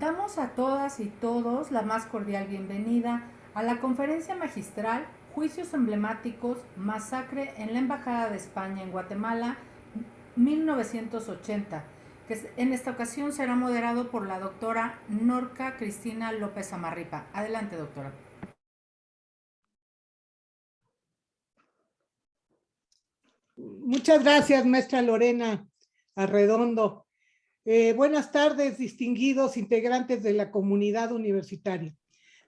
Damos a todas y todos la más cordial bienvenida a la conferencia magistral Juicios emblemáticos, masacre en la Embajada de España en Guatemala 1980, que en esta ocasión será moderado por la doctora Norca Cristina López Amarripa. Adelante, doctora. Muchas gracias, maestra Lorena Arredondo. Buenas tardes, distinguidos integrantes de la comunidad universitaria.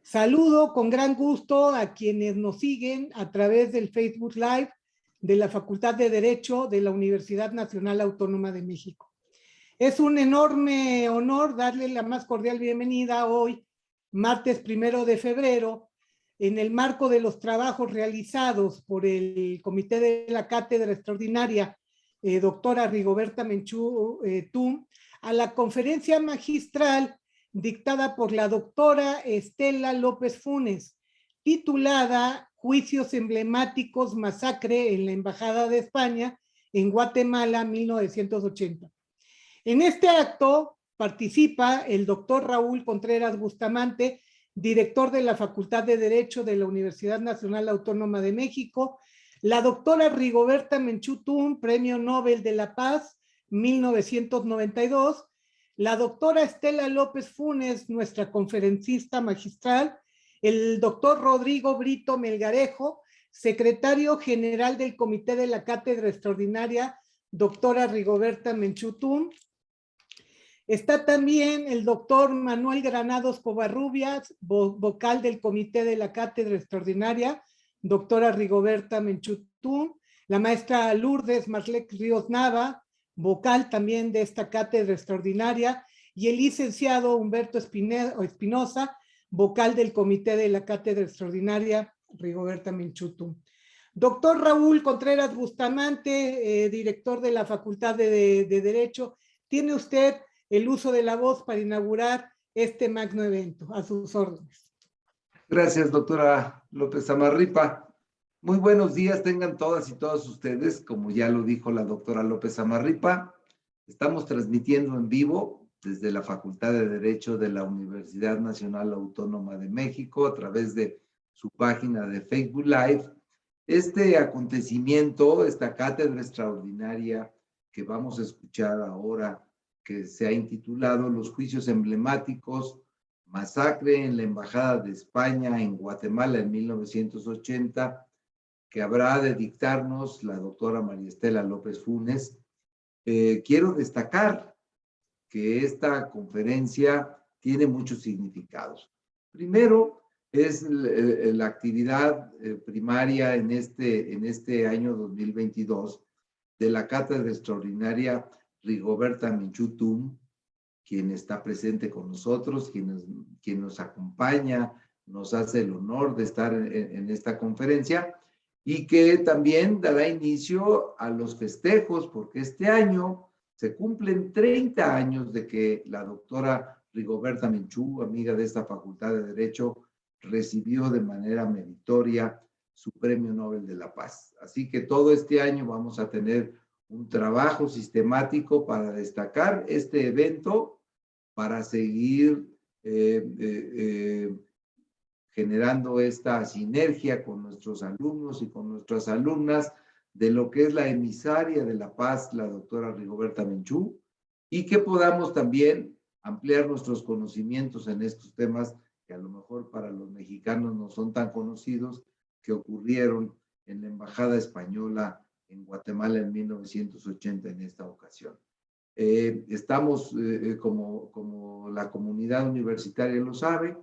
Saludo con gran gusto a quienes nos siguen a través del Facebook Live de la Facultad de Derecho de la Universidad Nacional Autónoma de México. Es un enorme honor darle la más cordial bienvenida hoy, martes 1 de febrero, en el marco de los trabajos realizados por el Comité de la Cátedra Extraordinaria, doctora Rigoberta Menchú Tum, a la conferencia magistral dictada por la doctora Estela López Funes, titulada Juicios emblemáticos, masacre en la Embajada de España en Guatemala 1980. En este acto participa el doctor Raúl Contreras Bustamante, director de la Facultad de Derecho de la Universidad Nacional Autónoma de México, la doctora Rigoberta Menchú Tum, Premio Nobel de la Paz 1992, la doctora Estela López Funes, nuestra conferencista magistral, el doctor Rodrigo Brito Melgarejo, secretario general del Comité de la Cátedra Extraordinaria, doctora Rigoberta Menchú Tum. Está también el doctor Manuel Granados Covarrubias, vocal del Comité de la Cátedra Extraordinaria, doctora Rigoberta Menchú Tum, la maestra Lourdes Marlec Ríos Nava, vocal también de esta cátedra extraordinaria, y el licenciado Humberto Espinosa, vocal del Comité de la Cátedra Extraordinaria, Rigoberta Menchú Tum. Doctor Raúl Contreras Bustamante, director de la Facultad de Derecho, tiene usted el uso de la voz para inaugurar este magno evento. A sus órdenes. Gracias, doctora López Amarripa. Muy buenos días tengan todas y todos ustedes. Como ya lo dijo la doctora López Amarripa, estamos transmitiendo en vivo desde la Facultad de Derecho de la Universidad Nacional Autónoma de México a través de su página de Facebook Live. Este acontecimiento, esta cátedra extraordinaria que vamos a escuchar ahora, que se ha intitulado Los Juicios Emblemáticos, masacre en la Embajada de España en Guatemala en 1980, que habrá de dictarnos la doctora María Estela López Funes. Quiero destacar que esta conferencia tiene muchos significados. Primero, es la actividad primaria en este año 2022 de la Cátedra Extraordinaria Rigoberta Menchú Tum, quien está presente con nosotros, quien nos acompaña, nos hace el honor de estar en esta conferencia y que también dará inicio a los festejos, porque este año se cumplen 30 años de que la doctora Rigoberta Menchú, amiga de esta Facultad de Derecho, recibió de manera meritoria su Premio Nobel de la Paz. Así que todo este año vamos a tener un trabajo sistemático para destacar este evento, para seguir generando esta sinergia con nuestros alumnos y con nuestras alumnas de lo que es la emisaria de la paz, la doctora Rigoberta Menchú, y que podamos también ampliar nuestros conocimientos en estos temas que a lo mejor para los mexicanos no son tan conocidos, que ocurrieron en la Embajada Española en Guatemala en 1980 en esta ocasión. Estamos, como la comunidad universitaria lo sabe,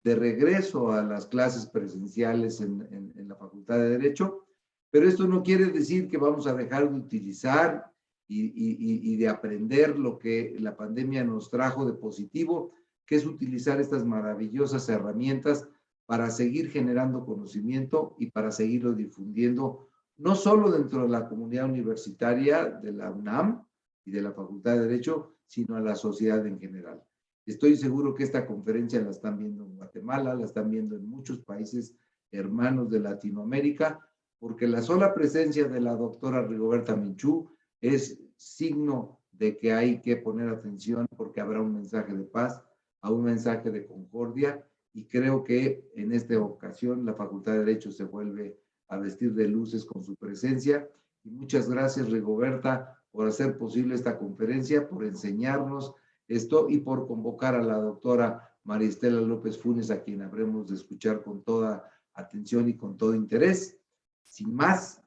de regreso a las clases presenciales en la Facultad de Derecho, pero esto no quiere decir que vamos a dejar de utilizar y de aprender lo que la pandemia nos trajo de positivo, que es utilizar estas maravillosas herramientas para seguir generando conocimiento y para seguirlo difundiendo, no solo dentro de la comunidad universitaria de la UNAM y de la Facultad de Derecho, sino a la sociedad en general. Estoy seguro que esta conferencia la están viendo en Guatemala, la están viendo en muchos países hermanos de Latinoamérica, porque la sola presencia de la doctora Rigoberta Menchú es signo de que hay que poner atención porque habrá un mensaje de paz, a un mensaje de concordia, y creo que en esta ocasión la Facultad de Derecho se vuelve a vestir de luces con su presencia. Y muchas gracias, Rigoberta, por hacer posible esta conferencia, por enseñarnos esto y por convocar a la doctora María Estela López Funes, a quien habremos de escuchar con toda atención y con todo interés. Sin más,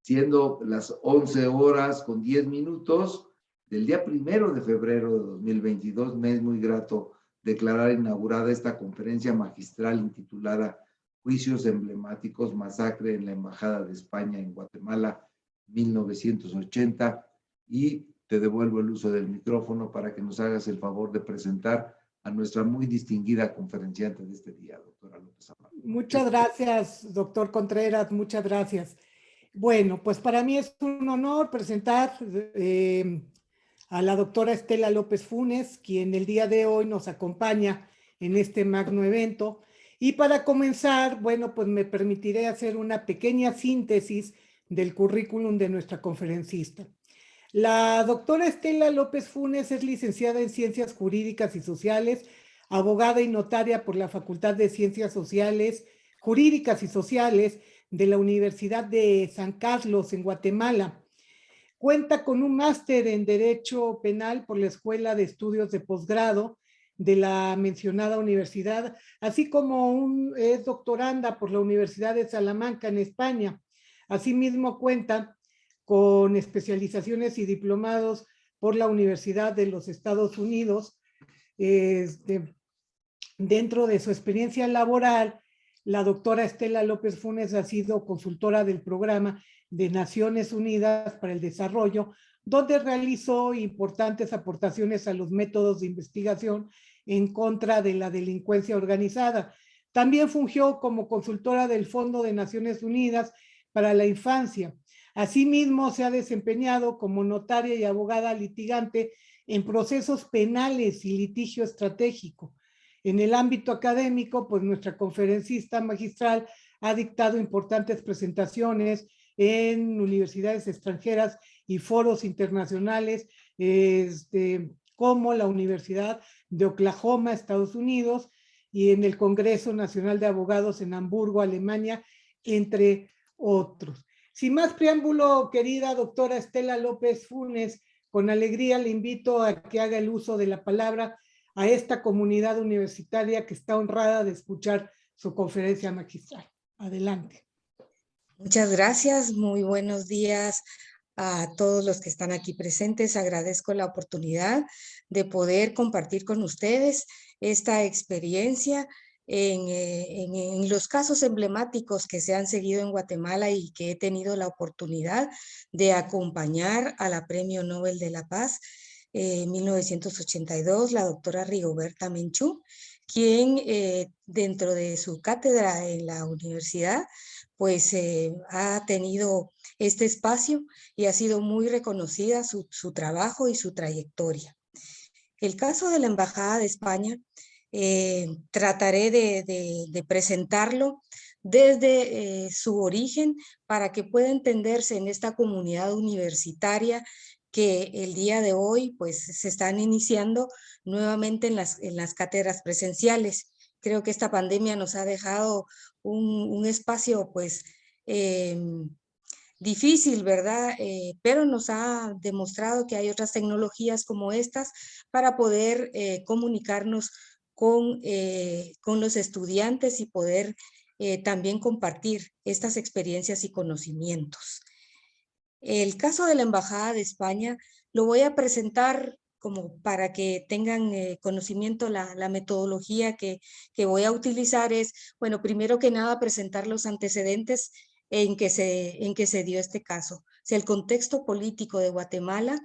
siendo las 11:10 del día 1 de febrero de 2022, me es muy grato declarar inaugurada esta conferencia magistral intitulada Juicios emblemáticos, masacre en la Embajada de España en Guatemala, 1980, y te devuelvo el uso del micrófono para que nos hagas el favor de presentar a nuestra muy distinguida conferenciante de este día, doctora López Amaro. Muchas gracias, doctor Contreras, muchas gracias. Bueno, pues para mí es un honor presentar a la doctora Estela López Funes, quien el día de hoy nos acompaña en este magno evento. Y para comenzar, bueno, pues me permitiré hacer una pequeña síntesis del currículum de nuestra conferencista. La doctora Estela López Funes es licenciada en Ciencias Jurídicas y Sociales, abogada y notaria por la Facultad de Ciencias Sociales, Jurídicas y Sociales de la Universidad de San Carlos en Guatemala. Cuenta con un máster en Derecho Penal por la Escuela de Estudios de Posgrado de la mencionada universidad, así como es doctoranda por la Universidad de Salamanca en España. Asimismo cuenta con especializaciones y diplomados por la Universidad de los Estados Unidos. Dentro de su experiencia laboral, la doctora Estela López Funes ha sido consultora del Programa de Naciones Unidas para el Desarrollo, donde realizó importantes aportaciones a los métodos de investigación en contra de la delincuencia organizada. También fungió como consultora del Fondo de Naciones Unidas para la Infancia. Asimismo, se ha desempeñado como notaria y abogada litigante en procesos penales y litigio estratégico. En el ámbito académico, pues nuestra conferencista magistral ha dictado importantes presentaciones en universidades extranjeras y foros internacionales, como la Universidad de Oklahoma, Estados Unidos, y en el Congreso Nacional de Abogados en Hamburgo, Alemania, entre otros. Sin más preámbulo, querida doctora Estela López Funes, con alegría le invito a que haga el uso de la palabra a esta comunidad universitaria que está honrada de escuchar su conferencia magistral. Adelante. Muchas gracias, muy buenos días a todos los que están aquí presentes. Agradezco la oportunidad de poder compartir con ustedes esta experiencia en los casos emblemáticos que se han seguido en Guatemala y que he tenido la oportunidad de acompañar a la Premio Nobel de la Paz 1982, la doctora Rigoberta Menchú, quien dentro de su cátedra en la universidad pues ha tenido este espacio y ha sido muy reconocida su trabajo y su trayectoria. El caso de la Embajada de España, trataré de presentarlo desde su origen para que pueda entenderse en esta comunidad universitaria que el día de hoy pues se están iniciando nuevamente en las cátedras presenciales. Creo que esta pandemia nos ha dejado un espacio pues difícil, ¿verdad? Pero nos ha demostrado que hay otras tecnologías como estas para poder comunicarnos con los estudiantes y poder también compartir estas experiencias y conocimientos. El caso de la Embajada de España lo voy a presentar como para que tengan conocimiento la metodología que voy a utilizar es, bueno, primero que nada presentar los antecedentes en que se dio este caso. O sea, el contexto político de Guatemala,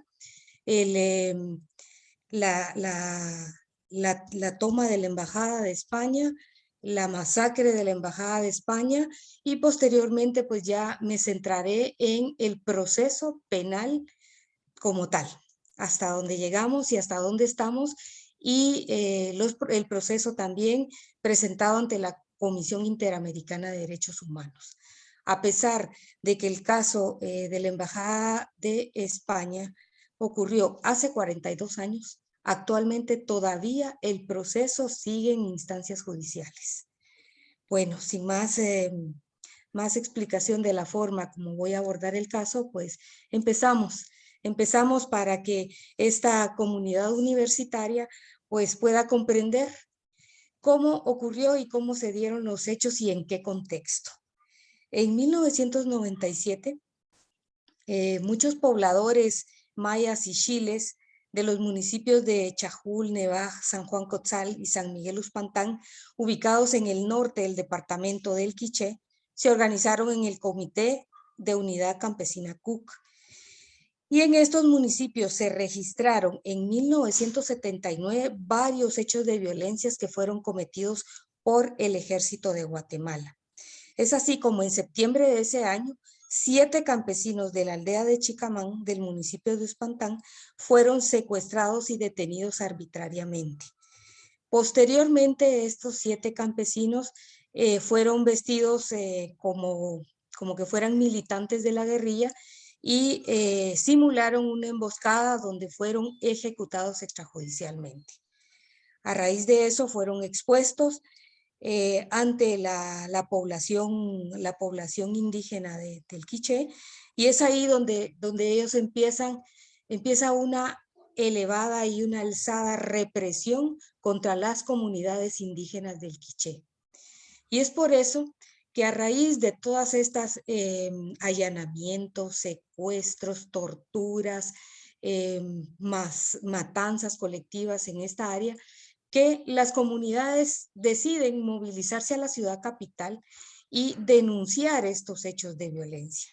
la toma de la Embajada de España, la masacre de la Embajada de España y posteriormente pues ya me centraré en el proceso penal como tal, hasta dónde llegamos y hasta dónde estamos y el proceso también presentado ante la Comisión Interamericana de Derechos Humanos. A pesar de que el caso de la Embajada de España ocurrió hace 42 años, Actualmente todavía el proceso sigue en instancias judiciales. Bueno, sin más explicación de la forma como voy a abordar el caso, pues empezamos para que esta comunidad universitaria pues pueda comprender cómo ocurrió y cómo se dieron los hechos y en qué contexto. En 1997, muchos pobladores mayas y chiles de los municipios de Chajul, Nevaj, San Juan Cotzal y San Miguel Uspantán, ubicados en el norte del departamento del Quiché, se organizaron en el Comité de Unidad Campesina CUC. Y en estos municipios se registraron en 1979 varios hechos de violencias que fueron cometidos por el Ejército de Guatemala. Es así como en septiembre de ese año, 7 campesinos de la aldea de Chicamán, del municipio de Uspantán, fueron secuestrados y detenidos arbitrariamente. Posteriormente, estos 7 campesinos fueron vestidos como que fueran militantes de la guerrilla y simularon una emboscada donde fueron ejecutados extrajudicialmente. A raíz de eso fueron expuestos ante la población indígena del Quiché, y es ahí donde ellos empieza una elevada y una alzada represión contra las comunidades indígenas del Quiché. Y es por eso que a raíz de todas estas allanamientos, secuestros, torturas, matanzas colectivas en esta área, que las comunidades deciden movilizarse a la ciudad capital y denunciar estos hechos de violencia.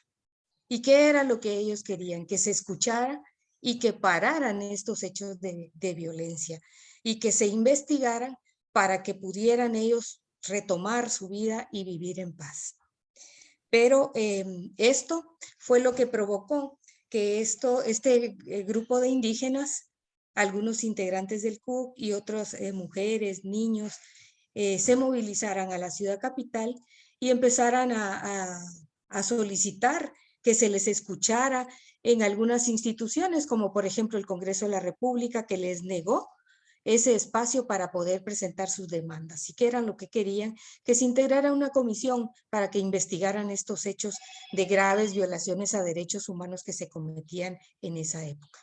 ¿Y qué era lo que ellos querían? Que se escuchara y que pararan estos hechos de violencia y que se investigaran para que pudieran ellos retomar su vida y vivir en paz. Pero esto fue lo que provocó que este grupo de indígenas, algunos integrantes del CUC y otras mujeres, niños, se movilizaran a la ciudad capital y empezaran a solicitar que se les escuchara en algunas instituciones, como por ejemplo el Congreso de la República, que les negó ese espacio para poder presentar sus demandas. Y que era lo que querían, que se integrara una comisión para que investigaran estos hechos de graves violaciones a derechos humanos que se cometían en esa época.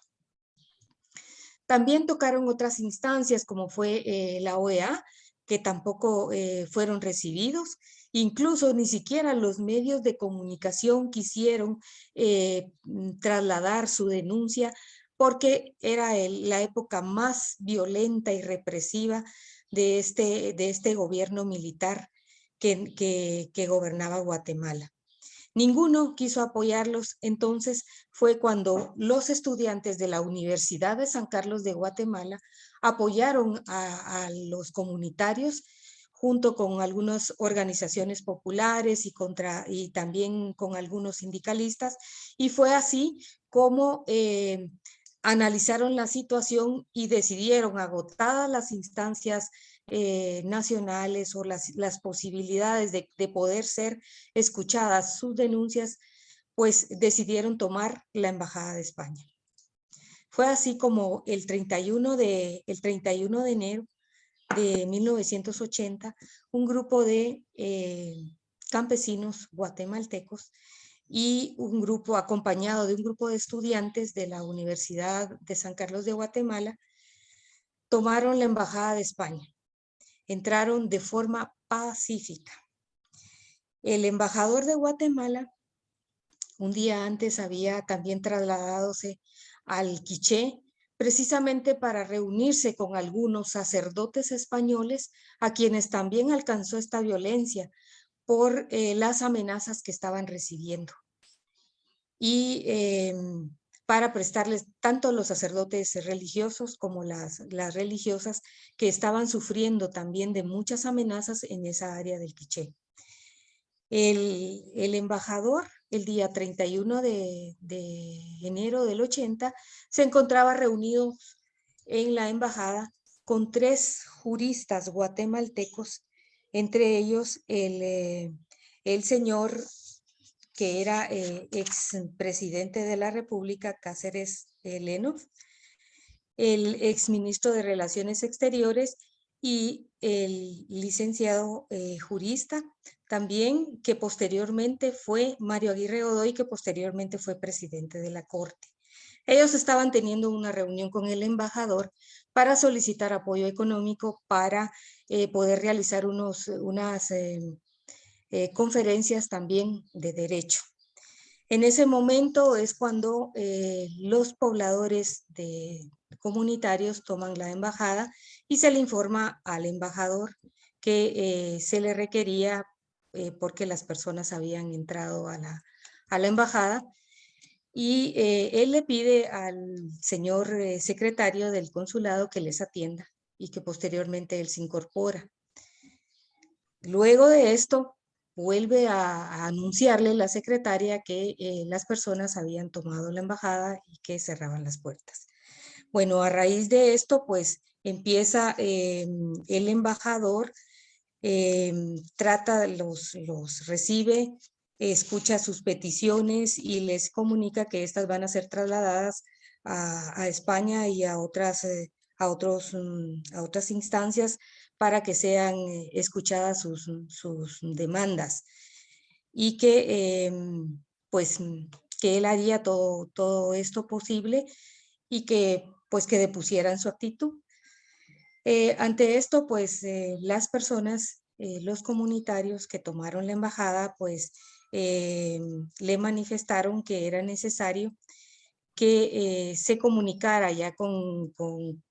También tocaron otras instancias como fue la OEA, que tampoco fueron recibidos. Incluso ni siquiera los medios de comunicación quisieron trasladar su denuncia, porque era la época más violenta y represiva de este gobierno militar que gobernaba Guatemala. Ninguno quiso apoyarlos. Entonces fue cuando los estudiantes de la Universidad de San Carlos de Guatemala apoyaron a los comunitarios junto con algunas organizaciones populares y también con algunos sindicalistas, y fue así como analizaron la situación y decidieron, agotadas las instancias nacionales o las posibilidades de poder ser escuchadas sus denuncias, pues decidieron tomar la Embajada de España. Fue así como el 31 de enero de 1980, un grupo de campesinos guatemaltecos y un grupo acompañado de un grupo de estudiantes de la Universidad de San Carlos de Guatemala tomaron la Embajada de España. Entraron de forma pacífica. El embajador de Guatemala un día antes había también trasladadose al Quiché, precisamente para reunirse con algunos sacerdotes españoles a quienes también alcanzó esta violencia por las amenazas que estaban recibiendo. Y para prestarles tanto a los sacerdotes religiosos como las religiosas, que estaban sufriendo también de muchas amenazas en esa área del Quiché. El embajador, el día 31 de enero del 80, se encontraba reunido en la embajada con 3 juristas guatemaltecos, entre ellos el señor que era expresidente de la República, Cáceres Lenov, el exministro de Relaciones Exteriores y el licenciado jurista también, que posteriormente fue Mario Aguirre Godoy, que posteriormente fue presidente de la Corte. Ellos estaban teniendo una reunión con el embajador para solicitar apoyo económico para poder realizar unas conferencias también de derecho. En ese momento es cuando los pobladores comunitarios toman la embajada y se le informa al embajador que se le requería porque las personas habían entrado a la embajada, y él le pide al señor secretario del consulado que les atienda y que posteriormente él se incorpora. Luego de esto, vuelve a anunciarle la secretaria que las personas habían tomado la embajada y que cerraban las puertas. Bueno, a raíz de esto, pues empieza el embajador, los recibe, escucha sus peticiones y les comunica que estas van a ser trasladadas a España y a otras instancias para que sean escuchadas sus demandas, y que pues que él haría todo esto posible y que pues que depusieran su actitud. Ante esto, pues las personas, los comunitarios que tomaron la embajada, pues le manifestaron que era necesario que se comunicara ya con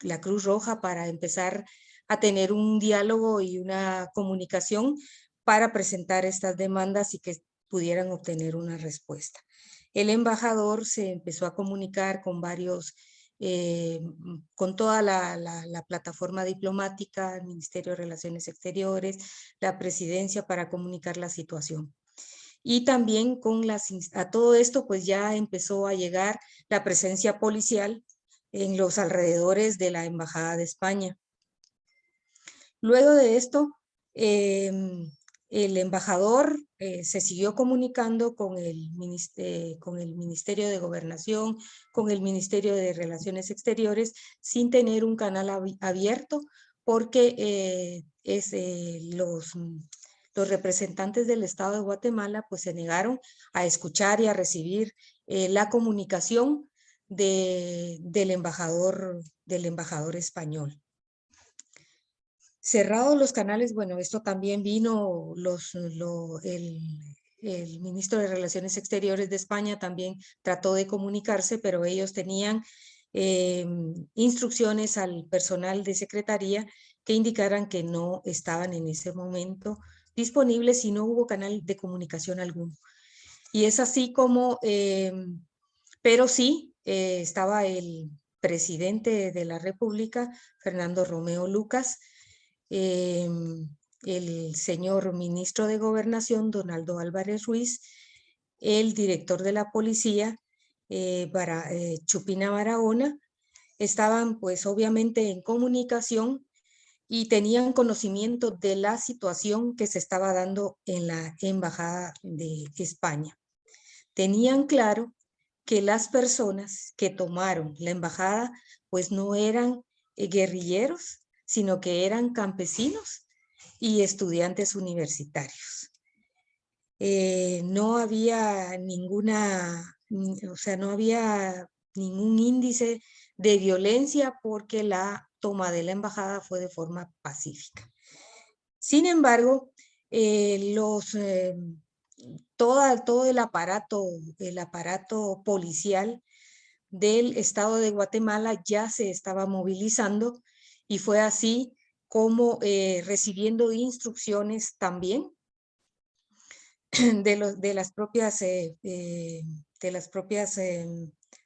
la Cruz Roja para empezar a tener un diálogo y una comunicación para presentar estas demandas y que pudieran obtener una respuesta. El embajador se empezó a comunicar con con toda la plataforma diplomática, el Ministerio de Relaciones Exteriores, la presidencia, para comunicar la situación. Y también a todo esto pues ya empezó a llegar la presencia policial en los alrededores de la Embajada de España. Luego de esto, el embajador se siguió comunicando con el Ministerio de Gobernación, con el Ministerio de Relaciones Exteriores, sin tener un canal abierto, porque los representantes del Estado de Guatemala pues se negaron a escuchar y a recibir la comunicación del embajador español. Cerrados los canales, bueno, esto también vino, el ministro de Relaciones Exteriores de España también trató de comunicarse, pero ellos tenían instrucciones al personal de secretaría que indicaran que no estaban en ese momento disponibles y no hubo canal de comunicación alguno. Y es así como, pero sí, estaba el presidente de la República, Fernando Romeo Lucas, el señor ministro de Gobernación, Donaldo Álvarez Ruiz, el director de la policía, Chupina Barahona, estaban pues obviamente en comunicación y tenían conocimiento de la situación que se estaba dando en la Embajada de España. Tenían claro que las personas que tomaron la embajada pues no eran guerrilleros, sino que eran campesinos y estudiantes universitarios. No había no había ningún índice de violencia porque la toma de la embajada fue de forma pacífica. Sin embargo, todo el aparato policial del Estado de Guatemala ya se estaba movilizando, y fue así como recibiendo instrucciones también de las propias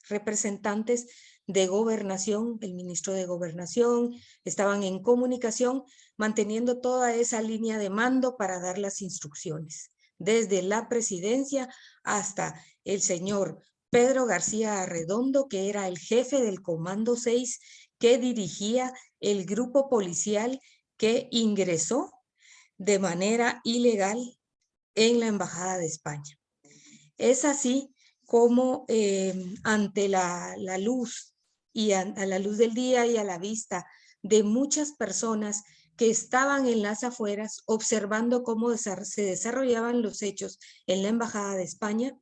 representantes de gobernación, el ministro de Gobernación, estaban en comunicación, manteniendo toda esa línea de mando para dar las instrucciones, desde la presidencia hasta el señor Pedro García Arredondo, que era el jefe del Comando 6, que dirigía el grupo policial que ingresó de manera ilegal en la Embajada de España. Es así como ante la luz y a la luz del día y a la vista de muchas personas que estaban en las afueras observando cómo se desarrollaban los hechos en la Embajada de España,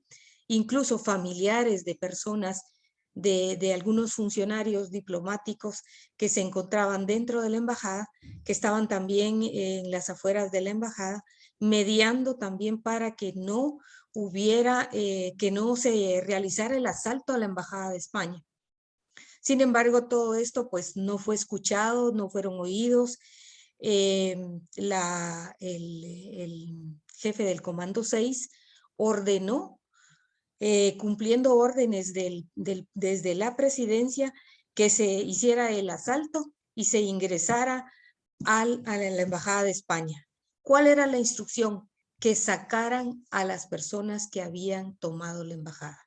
incluso familiares de personas, de algunos funcionarios diplomáticos que se encontraban dentro de la embajada, que estaban también en las afueras de la embajada, mediando también para que no hubiera, que no se realizara el asalto a la Embajada de España. Sin embargo, todo esto pues no fue escuchado, no fueron oídos. El jefe del Comando 6 ordenó, cumpliendo órdenes desde la presidencia, que se hiciera el asalto y se ingresara a la Embajada de España. ¿Cuál era la instrucción? Que sacaran a las personas que habían tomado la embajada.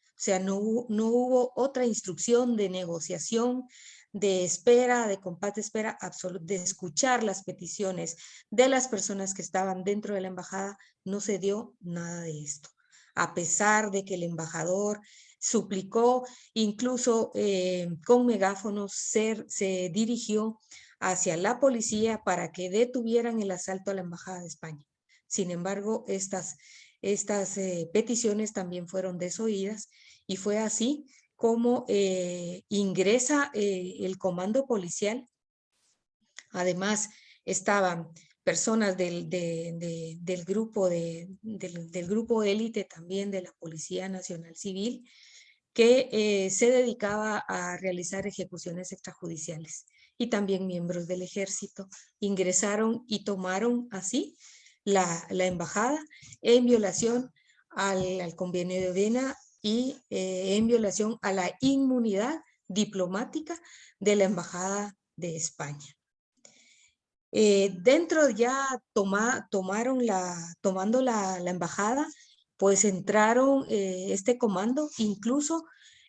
O sea, no hubo otra instrucción de negociación, de espera, de compás de espera, de escuchar las peticiones de las personas que estaban dentro de la embajada. No se dio nada de esto. A pesar de que el embajador suplicó, incluso con megáfonos, se dirigió hacia la policía para que detuvieran el asalto a la Embajada de España. Sin embargo, estas peticiones también fueron desoídas y fue así como ingresa el comando policial. Además, estaban personas del grupo élite también de la Policía Nacional Civil, que se dedicaba a realizar ejecuciones extrajudiciales, y también miembros del ejército ingresaron y tomaron así la embajada en violación al Convenio de Viena y en violación a la inmunidad diplomática de la Embajada de España. Dentro ya tomando la embajada, pues entraron este comando incluso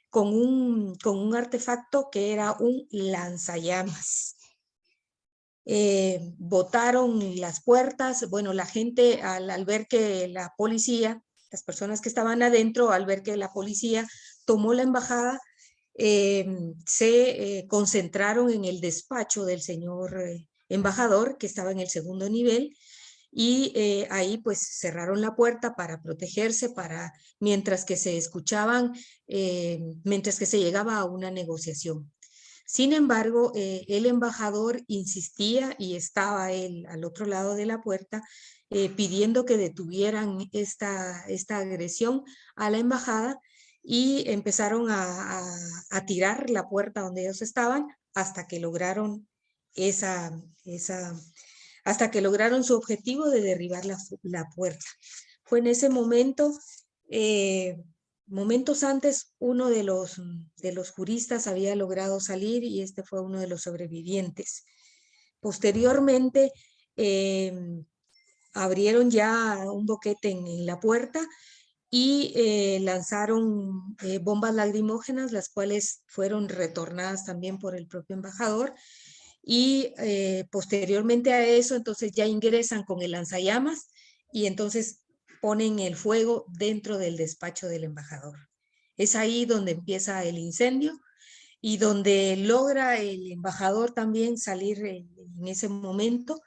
con un artefacto que era un lanzallamas. Botaron las puertas. Bueno, la gente al ver que la policía, las personas que estaban adentro, al ver que la policía tomó la embajada, se concentraron en el despacho del señor embajador, que estaba en el segundo nivel, y ahí pues cerraron la puerta para protegerse, mientras que se escuchaban, mientras que se llegaba a una negociación. Sin embargo, el embajador insistía y estaba él al otro lado de la puerta pidiendo que detuvieran esta agresión a la embajada, y empezaron a tirar la puerta donde ellos estaban hasta que lograron hasta que lograron su objetivo de derribar la puerta. Fue en ese momento, momentos antes, uno de los juristas había logrado salir y este fue uno de los sobrevivientes. Posteriormente, abrieron ya un boquete en la puerta y lanzaron bombas lacrimógenas, las cuales fueron retornadas también por el propio embajador. Y posteriormente a eso, entonces ya ingresan con el lanzallamas y entonces ponen el fuego dentro del despacho del embajador. Es ahí donde empieza el incendio y donde logra el embajador también salir en ese momento,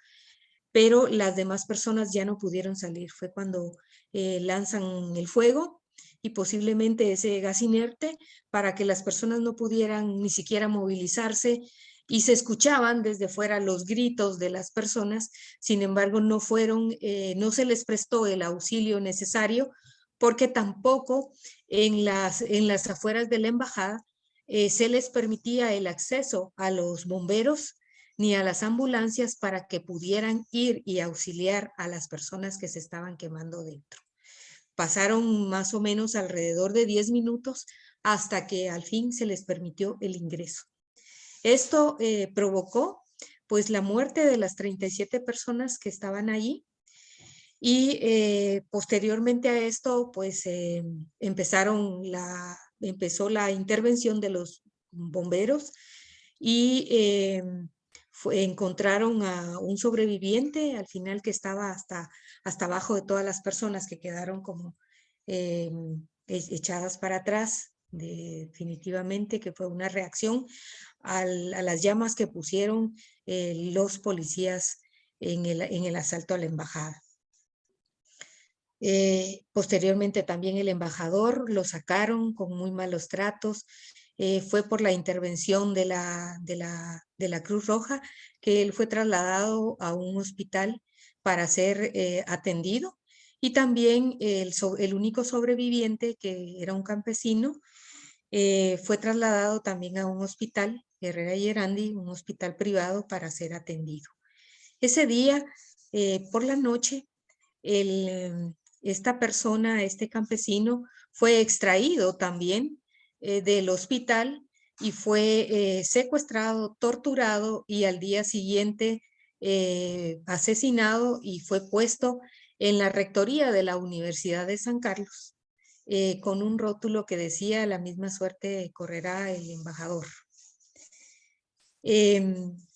pero las demás personas ya no pudieron salir. Fue cuando lanzan el fuego y posiblemente ese gas inerte, para que las personas no pudieran ni siquiera movilizarse, y se escuchaban desde fuera los gritos de las personas. Sin embargo, no se les prestó el auxilio necesario, porque tampoco en las afueras de la embajada se les permitía el acceso a los bomberos ni a las ambulancias para que pudieran ir y auxiliar a las personas que se estaban quemando dentro. Pasaron más o menos alrededor de 10 minutos hasta que al fin se les permitió el ingreso. Esto provocó pues la muerte de las 37 personas que estaban allí, y posteriormente a esto pues empezó la intervención de los bomberos y encontraron a un sobreviviente al final, que estaba hasta abajo de todas las personas que quedaron como echadas para atrás definitivamente que fue una reacción a las llamas que pusieron los policías en el asalto a la embajada. Posteriormente también el embajador lo sacaron con muy malos tratos. Fue por la intervención de la Cruz Roja que él fue trasladado a un hospital para ser atendido. Y también el único sobreviviente, que era un campesino, fue trasladado también a un hospital, Herrera y Erandi, un hospital privado, para ser atendido. Ese día, por la noche, esta persona, este campesino, fue extraído también del hospital y fue secuestrado, torturado y al día siguiente asesinado, y fue puesto en la rectoría de la Universidad de San Carlos con un rótulo que decía: la misma suerte correrá el embajador.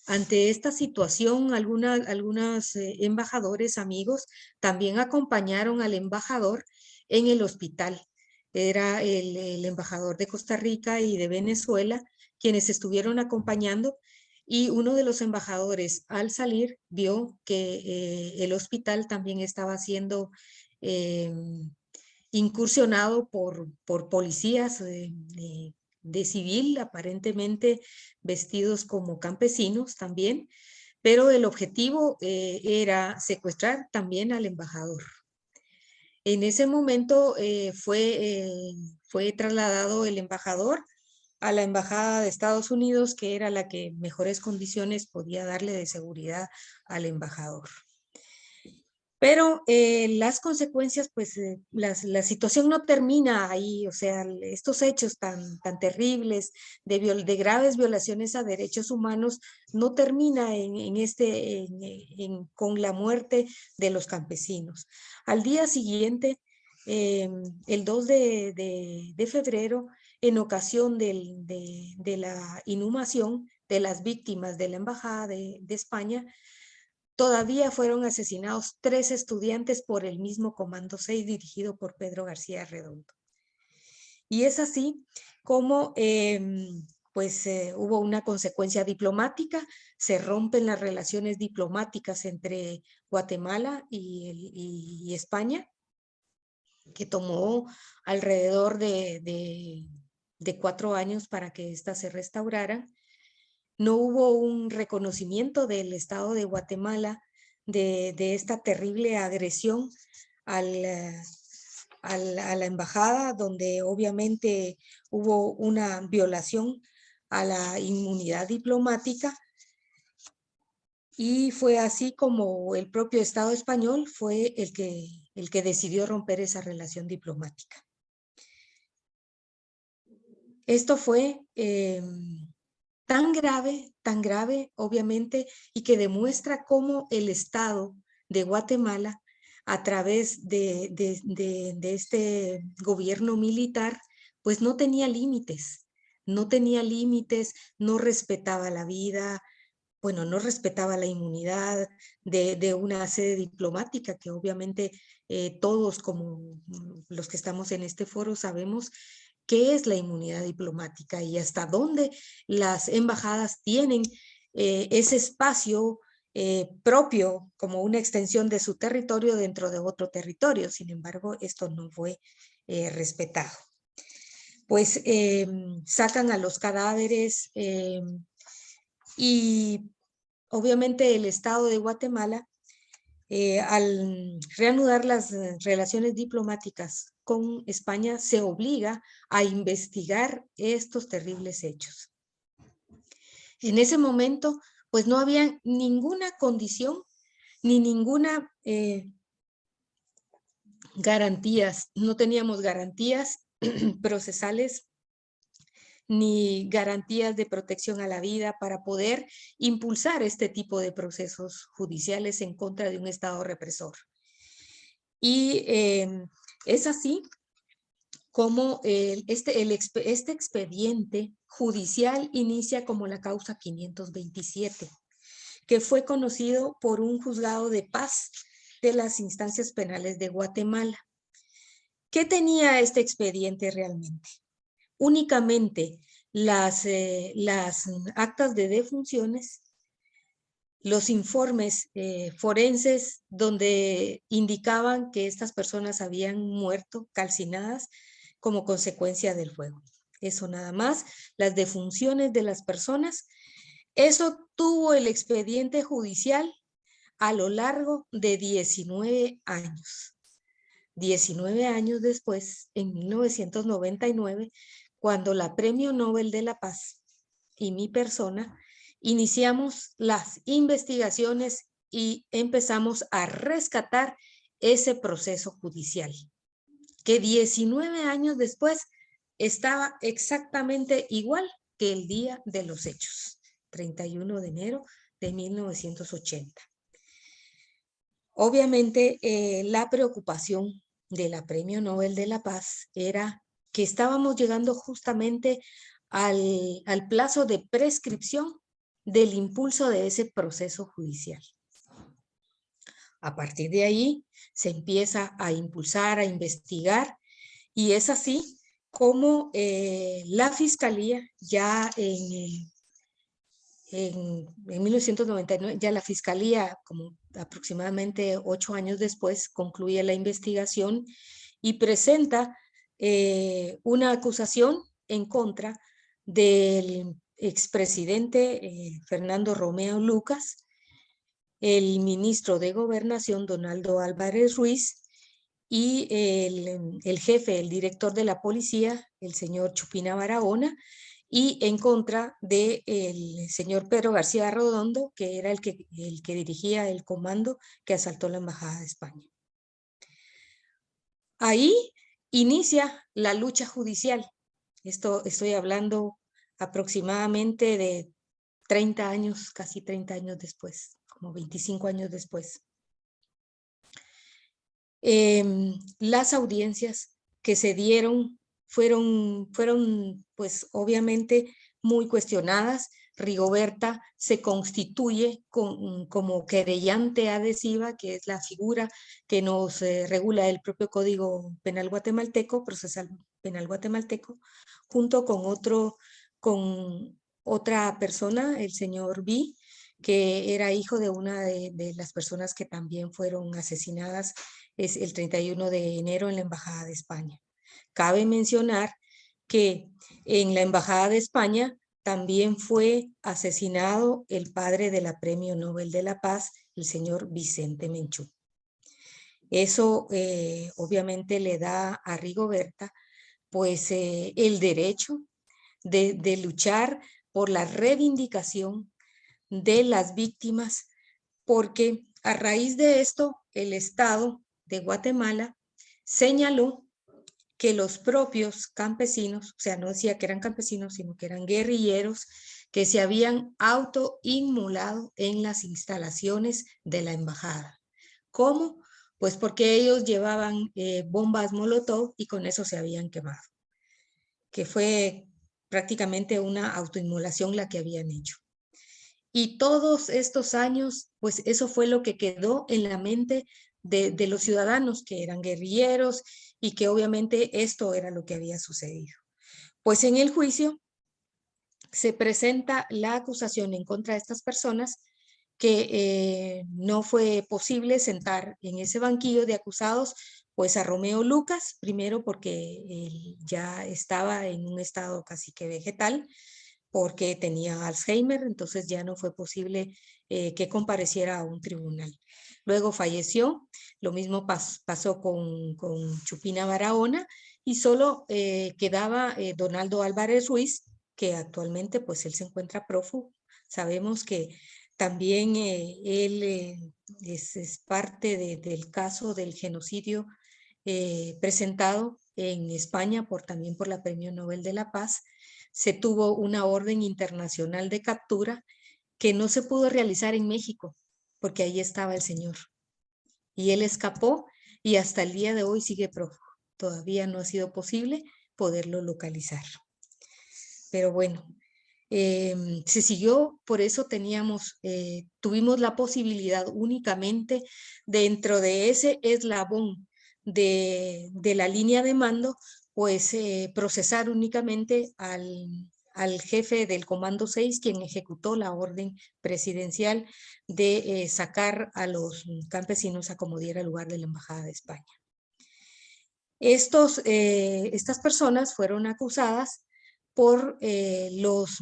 Ante esta situación, algunos embajadores amigos también acompañaron al embajador en el hospital. Era el embajador de Costa Rica y de Venezuela quienes estuvieron acompañando, y uno de los embajadores, al salir, vio que el hospital también estaba siendo incursionado por policías de civil, aparentemente vestidos como campesinos también, pero el objetivo era secuestrar también al embajador. En ese momento fue trasladado el embajador a la embajada de Estados Unidos, que era la que mejores condiciones podía darle de seguridad al embajador. Pero las consecuencias, pues la situación no termina ahí. O sea, estos hechos tan terribles de graves violaciones a derechos humanos no termina con la muerte de los campesinos. Al día siguiente, el 2 de febrero, en ocasión de la inhumación de las víctimas de la Embajada de España, todavía fueron asesinados 3 estudiantes por el mismo Comando 6 dirigido por Pedro García Redondo. Y es así como hubo una consecuencia diplomática. Se rompen las relaciones diplomáticas entre Guatemala y España, que tomó alrededor de 4 años para que éstas se restauraran. No hubo un reconocimiento del Estado de Guatemala de esta terrible agresión a la embajada, donde obviamente hubo una violación a la inmunidad diplomática, y fue así como el propio Estado español fue el que decidió romper esa relación diplomática. Esto fue tan grave, obviamente, y que demuestra cómo el Estado de Guatemala, a través de este gobierno militar, pues no tenía límites, no respetaba la vida, bueno, no respetaba la inmunidad de una sede diplomática, que obviamente todos, como los que estamos en este foro, sabemos qué es la inmunidad diplomática y hasta dónde las embajadas tienen ese espacio propio como una extensión de su territorio dentro de otro territorio. Sin embargo, esto no fue respetado. Pues sacan a los cadáveres y obviamente el Estado de Guatemala, al reanudar las relaciones diplomáticas con España, se obliga a investigar estos terribles hechos. En ese momento, pues no había ninguna condición ni ninguna garantías, no teníamos garantías procesales ni garantías de protección a la vida para poder impulsar este tipo de procesos judiciales en contra de un Estado represor. Y es así como este expediente judicial inicia como la causa 527, que fue conocido por un juzgado de paz de las instancias penales de Guatemala. ¿Qué tenía este expediente realmente? únicamente las actas de defunciones, los informes forenses donde indicaban que estas personas habían muerto calcinadas como consecuencia del fuego. Eso nada más, las defunciones de las personas. Eso tuvo el expediente judicial a lo largo de 19 años. 19 años después, en 1999, cuando la Premio Nobel de la Paz y mi persona iniciamos las investigaciones y empezamos a rescatar ese proceso judicial, que 19 años después estaba exactamente igual que el día de los hechos, 31 de enero de 1980. Obviamente, la preocupación de la Premio Nobel de la Paz era que estábamos llegando justamente al plazo de prescripción del impulso de ese proceso judicial. A partir de ahí se empieza a impulsar, a investigar, y es así como la Fiscalía ya en 1999, ya la Fiscalía, como aproximadamente 8 años después, concluye la investigación y presenta una acusación en contra del expresidente Fernando Romeo Lucas, el ministro de Gobernación Donaldo Álvarez Ruiz y el jefe, el director de la policía, el señor Chupina Barahona, y en contra del señor Pedro García Redondo, que era el que dirigía el comando que asaltó la Embajada de España. Ahí inicia la lucha judicial. Estoy hablando aproximadamente de 30 años, casi 30 años después, como 25 años después. Las audiencias que se dieron fueron pues obviamente muy cuestionadas. Rigoberta se constituye como querellante adhesiva, que es la figura que nos regula el propio Código Penal guatemalteco, procesal penal guatemalteco, junto con otra persona, el señor B, que era hijo de una de las personas que también fueron asesinadas el 31 de enero en la Embajada de España. Cabe mencionar que en la Embajada de España también fue asesinado el padre de la Premio Nobel de la Paz, el señor Vicente Menchú. Eso obviamente le da a Rigoberta pues el derecho de luchar por la reivindicación de las víctimas, porque a raíz de esto el Estado de Guatemala señaló que los propios campesinos, o sea, no decía que eran campesinos, sino que eran guerrilleros, que se habían autoinmolado en las instalaciones de la embajada. ¿Cómo? Pues porque ellos llevaban bombas Molotov y con eso se habían quemado, que fue prácticamente una autoinmolación la que habían hecho. Y todos estos años, pues eso fue lo que quedó en la mente de los ciudadanos, que eran guerrilleros y que obviamente esto era lo que había sucedido. Pues en el juicio se presenta la acusación en contra de estas personas, que no fue posible sentar en ese banquillo de acusados pues a Romeo Lucas, primero porque él ya estaba en un estado casi que vegetal, porque tenía Alzheimer, entonces ya no fue posible que compareciera a un tribunal. Luego falleció, lo mismo pasó con Chupina Barahona, y solo quedaba Donaldo Álvarez Ruiz, que actualmente pues él se encuentra prófugo. Sabemos que también él es parte del caso del genocidio presentado en España también por la Premio Nobel de la Paz. Se tuvo una orden internacional de captura que no se pudo realizar en México, porque ahí estaba el señor. Y él escapó y hasta el día de hoy sigue prófugo. Todavía no ha sido posible poderlo localizar. Pero bueno, se siguió, por eso tuvimos la posibilidad únicamente dentro de ese eslabón de la línea de mando, pues procesar únicamente al jefe del Comando 6, quien ejecutó la orden presidencial de sacar a los campesinos a como diera lugar de la Embajada de España. Estas personas fueron acusadas por los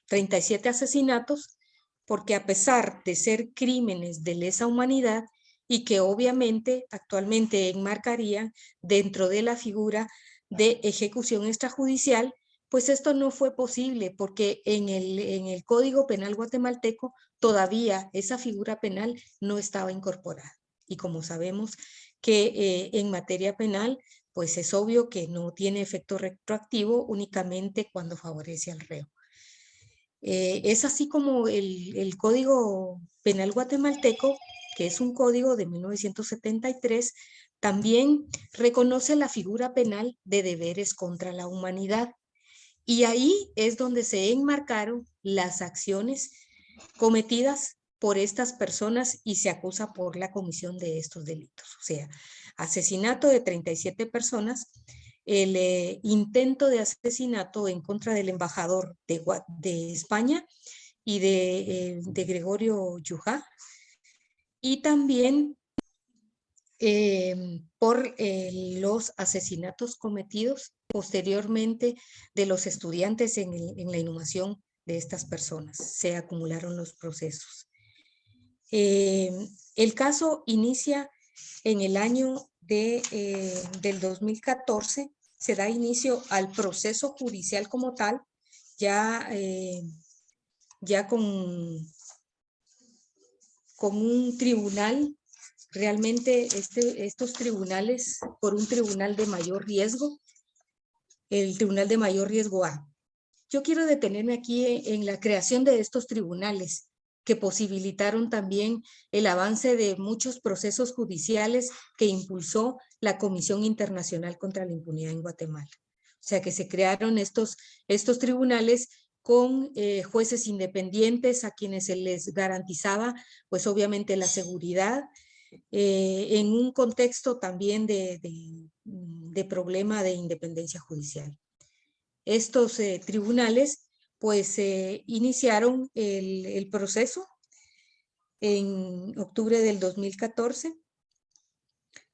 37 asesinatos, porque a pesar de ser crímenes de lesa humanidad y que obviamente actualmente enmarcarían dentro de la figura de ejecución extrajudicial, pues esto no fue posible porque en el Código Penal guatemalteco todavía esa figura penal no estaba incorporada. Y como sabemos que en materia penal, pues es obvio que no tiene efecto retroactivo únicamente cuando favorece al reo. Es así como el Código Penal guatemalteco, que es un código de 1973, también reconoce la figura penal de deberes contra la humanidad. Y ahí es donde se enmarcaron las acciones cometidas por estas personas y se acusa por la comisión de estos delitos. O sea, asesinato de 37 personas, el intento de asesinato en contra del embajador de España y de Gregorio Yujá, y también por los asesinatos cometidos posteriormente de los estudiantes en la inhumación de estas personas. Se acumularon los procesos. El caso inicia en el año del 2014, se da inicio al proceso judicial como tal, ya con un tribunal, realmente estos tribunales, por un tribunal de mayor riesgo, el tribunal de mayor riesgo A. Yo quiero detenerme aquí en la creación de estos tribunales, que posibilitaron también el avance de muchos procesos judiciales que impulsó la Comisión Internacional contra la Impunidad en Guatemala. O sea, que se crearon estos tribunales con jueces independientes a quienes se les garantizaba, pues obviamente, la seguridad, en un contexto también de problema de independencia judicial. Estos tribunales pues iniciaron el proceso en octubre del 2014,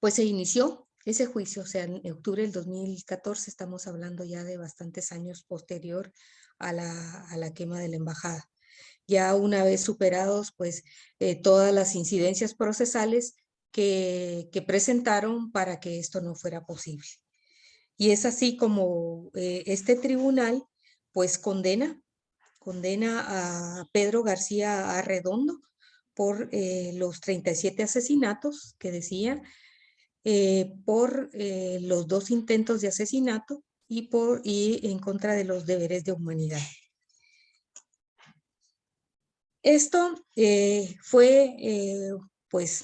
pues se inició ese juicio, o sea, en octubre del 2014, estamos hablando ya de bastantes años posterior a la quema de la embajada. Ya una vez superados pues todas las incidencias procesales que presentaron para que esto no fuera posible. Y es así como este tribunal pues condena a Pedro García Arredondo por los 37 asesinatos que decía, por los 2 intentos de asesinato y en contra de los deberes de humanidad. Esto fue pues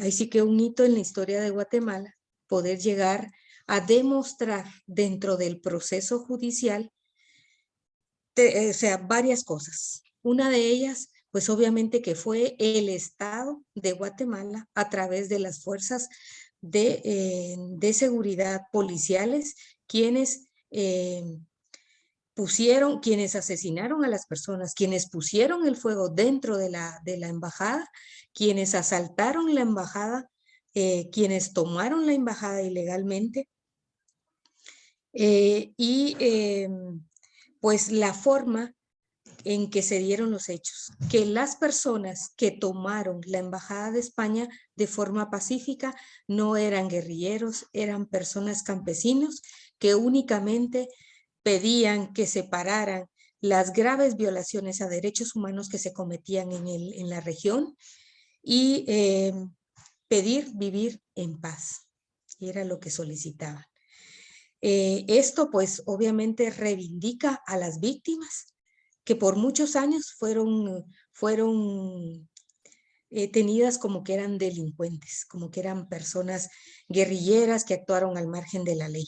ahí sí que un hito en la historia de Guatemala, poder llegar a demostrar dentro del proceso judicial, o sea, varias cosas. Una de ellas, pues obviamente que fue el Estado de Guatemala a través de las fuerzas de seguridad policiales, quienes quienes asesinaron a las personas, quienes pusieron el fuego dentro de la embajada, quienes asaltaron la embajada, quienes tomaron la embajada ilegalmente, pues la forma en que se dieron los hechos, que las personas que tomaron la embajada de España de forma pacífica no eran guerrilleros, eran personas campesinos que únicamente pedían que se pararan las graves violaciones a derechos humanos que se cometían en la región y pedir vivir en paz. Y era lo que solicitaban. Esto pues obviamente reivindica a las víctimas que por muchos años fueron tenidas como que eran delincuentes, como que eran personas guerrilleras que actuaron al margen de la ley.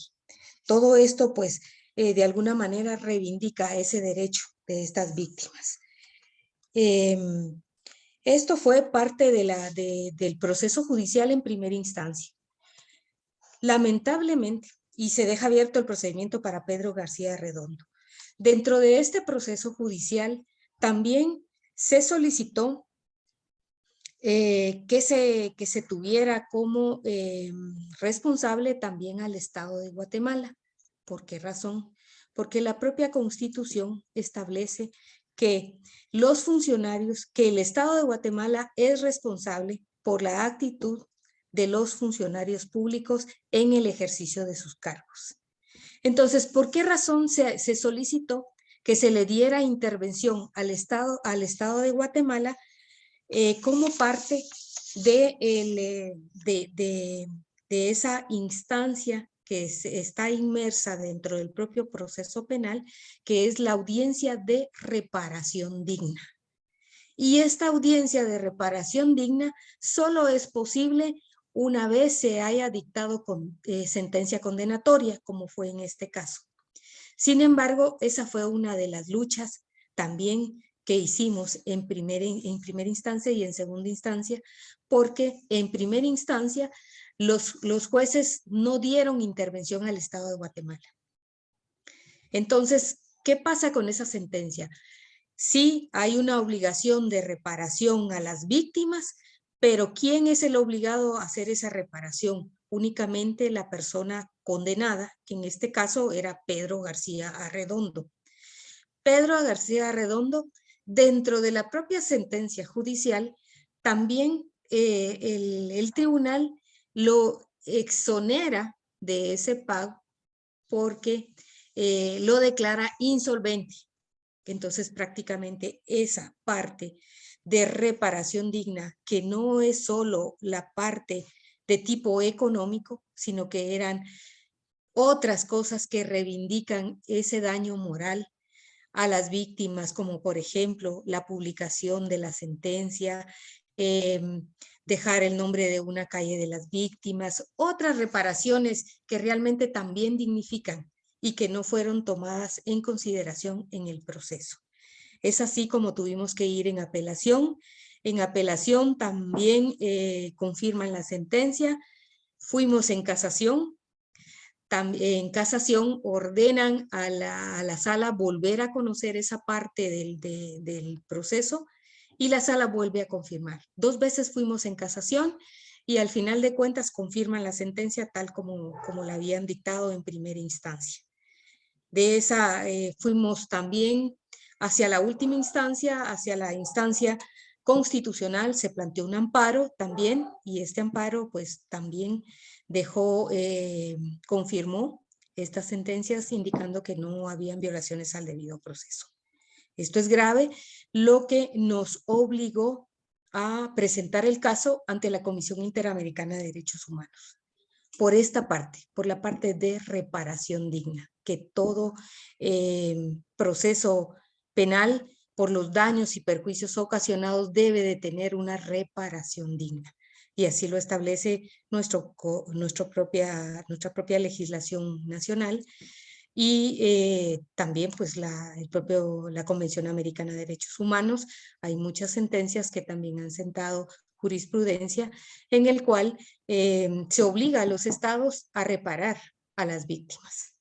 Todo esto pues de alguna manera reivindica ese derecho de estas víctimas. Esto fue parte del proceso judicial en primera instancia. Lamentablemente, y se deja abierto el procedimiento para Pedro García Arredondo. Dentro de este proceso judicial también se solicitó que se tuviera como responsable también al Estado de Guatemala. ¿Por qué razón? Porque la propia Constitución establece que los funcionarios, que el Estado de Guatemala es responsable por la actitud de los funcionarios públicos en el ejercicio de sus cargos. Entonces, ¿por qué razón se solicitó que se le diera intervención al Estado de Guatemala como parte de esa instancia que está inmersa dentro del propio proceso penal, que es la audiencia de reparación digna? Y esta audiencia de reparación digna solo es posible una vez se haya dictado sentencia condenatoria, como fue en este caso. Sin embargo, esa fue una de las luchas también que hicimos en primera instancia y en segunda instancia, porque en primera instancia los jueces no dieron intervención al Estado de Guatemala. Entonces, ¿qué pasa con esa sentencia? Sí, hay una obligación de reparación a las víctimas, pero ¿quién es el obligado a hacer esa reparación? Únicamente la persona condenada, que en este caso era Pedro García Arredondo. Pedro García Arredondo, dentro de la propia sentencia judicial, también el tribunal lo exonera de ese pago porque lo declara insolvente. Entonces, prácticamente esa parte de reparación digna, que no es solo la parte de tipo económico, sino que eran otras cosas que reivindican ese daño moral a las víctimas, como por ejemplo la publicación de la sentencia, dejar el nombre de una calle de las víctimas, otras reparaciones que realmente también dignifican y que no fueron tomadas en consideración en el proceso. Es así como tuvimos que ir en apelación. En apelación también confirman la sentencia. Fuimos en casación. En casación ordenan a la sala volver a conocer esa parte del proceso y la sala vuelve a confirmar. 2 veces fuimos en casación y al final de cuentas confirman la sentencia tal como la habían dictado en primera instancia. De esa fuimos también hacia la última instancia, hacia la instancia constitucional. Se planteó un amparo también y este amparo pues también confirmó estas sentencias indicando que no habían violaciones al debido proceso. Esto es grave, lo que nos obligó a presentar el caso ante la Comisión Interamericana de Derechos Humanos. Por esta parte, por la parte de reparación digna, que todo proceso penal por los daños y perjuicios ocasionados debe de tener una reparación digna. Y así lo establece nuestra propia legislación nacional y también pues la Convención Americana de Derechos Humanos. Hay muchas sentencias que también han sentado jurisprudencia en el cual se obliga a los estados a reparar a las víctimas.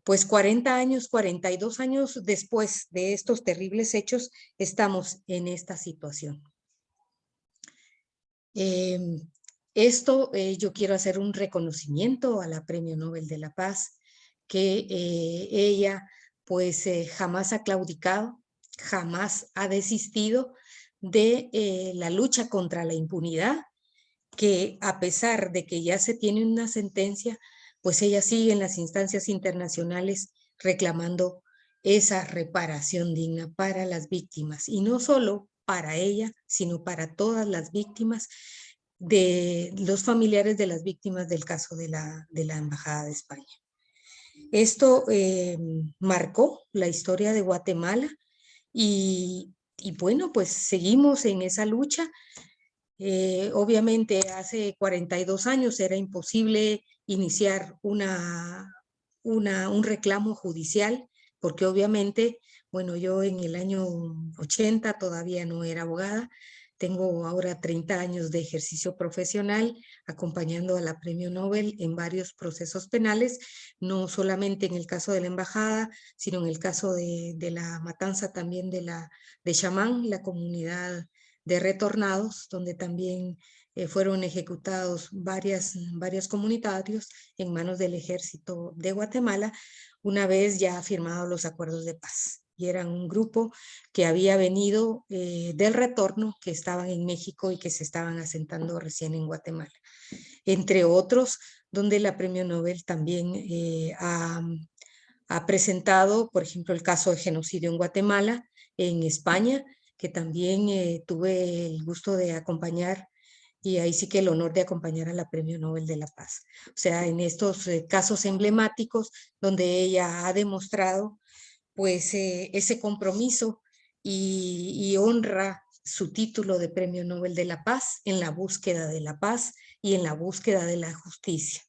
Pues 40 años, 42 años después de estos terribles hechos, estamos en esta situación. Yo quiero hacer un reconocimiento a la Premio Nobel de la Paz, que ella pues jamás ha claudicado, jamás ha desistido de la lucha contra la impunidad, que a pesar de que ya se tiene una sentencia, pues ella sigue en las instancias internacionales reclamando esa reparación digna para las víctimas, y no solo para ella, sino para todas las víctimas, de los familiares de las víctimas del caso de la Embajada de España. Esto marcó la historia de Guatemala y bueno, pues seguimos en esa lucha. Obviamente hace 42 años era imposible iniciar un reclamo judicial, porque obviamente, bueno, yo en el año 80 todavía no era abogada, Tengo ahora 30 años de ejercicio profesional acompañando a la Premio Nobel en varios procesos penales, no solamente en el caso de la embajada, sino en el caso de la matanza también de Chamán, la comunidad de retornados, donde también fueron ejecutados varios comunitarios en manos del ejército de Guatemala, una vez ya firmados los acuerdos de paz. Y eran un grupo que había venido del retorno, que estaban en México y que se estaban asentando recién en Guatemala. Entre otros, donde la Premio Nobel también ha presentado, por ejemplo, el caso de genocidio en Guatemala, en España, que también tuve el gusto de acompañar, y ahí sí que el honor de acompañar a la Premio Nobel de la Paz. O sea, en estos casos emblemáticos donde ella ha demostrado pues ese compromiso y honra su título de Premio Nobel de la Paz en la búsqueda de la paz y en la búsqueda de la justicia.